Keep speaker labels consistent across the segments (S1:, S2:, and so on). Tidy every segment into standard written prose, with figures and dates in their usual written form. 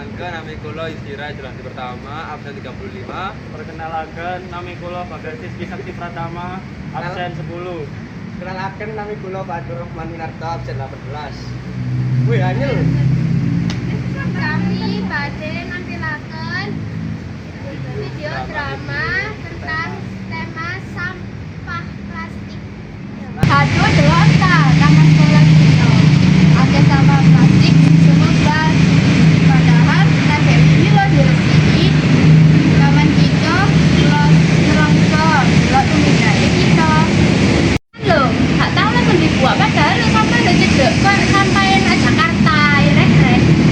S1: Perkenalkan nami kula Isira Jelanti Pertama absen 35.
S2: Perkenalkan nami kula Bagas Rizky Sakti Pratama absen 10.
S3: Kenalkan nami kula Badur Rahman Winarto absen 18. Wih, anyel.
S4: Kami badhe nampilaken video drama tentang tema sampah plastik. Aduh, delok ta, taman sekolah kita. Ada sampah plastik semoga padahal sampai ini loh diresiki. Taman kita nelongso, delok tumindahe kita. Loh, gak tahu lah kan dibuat padahal sampai lo cedek kok sampai nang Jakarta ya rek.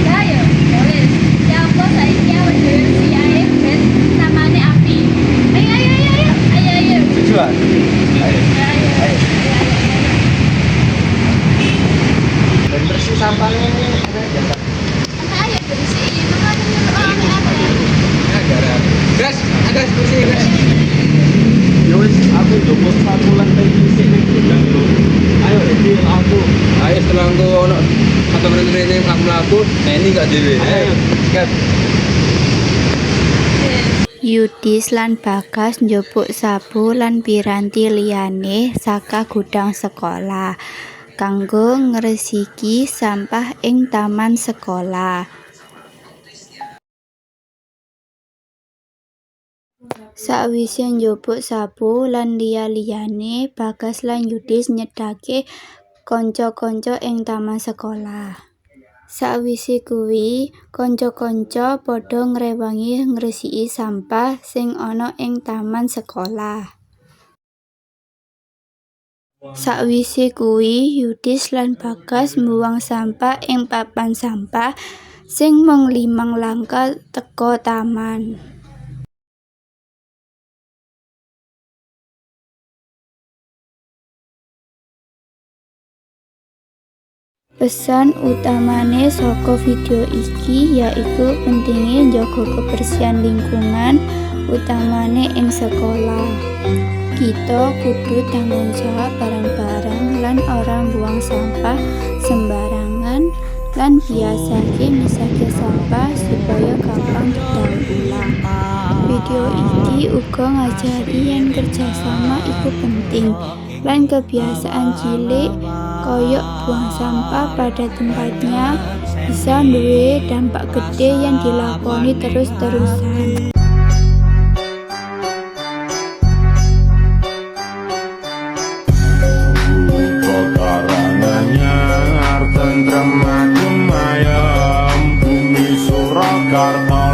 S4: Ya ya wis. Ya apa saiki awake dhewe siae ben samane api. Ayo.
S3: Tujuan.
S4: Ayo.
S3: Dan bersih sampahnya ini ada jasa.
S4: Ayo bersih. Makanya orang
S1: Gas, ada bersih gas.
S2: Ya wis aku jopo satu lantai sik ning gudang lho. Ayo iki aku.
S1: Ayo setelah engko ono atau menit-menit mlaku nah ini gak dhewe.
S2: Ayo.
S1: Gas.
S5: Yudis lan Bagas njupuk sabu lan piranti liyane saka gudang sekolah kanggo ngresiki sampah ing taman sekolah. Sakwise njupuk sabu lan liya-liyane, Bagas lan Yudis nyedake kanca-kanca ing taman sekolah. Sakwise kuwi, kanca-kanca padha ngrewangi ngresiki sampah sing ana ing taman sekolah. Sakwise kuwi, Yudis lan Bagas mbuwang sampah ing papan sampah sing mung 5 langkah teka taman. Pesan utamane saka video iki yaiku pentingnya njaga kebersihan lingkungan utamane ing sekolah. Kita kudu tanggung jawab bareng-bareng lan ora buang sampah sembarangan lan biasake misake sampah supaya gampang didaur ulang. Video iki uga ngajari yen kerjasama iku penting lan kebiasaan cilik koyok buang sampah pada tempatnya bisa duwe dampak gede yang dilakoni terus-terusan.
S6: Karangannya tentrem adem ayem Bumi Surakarta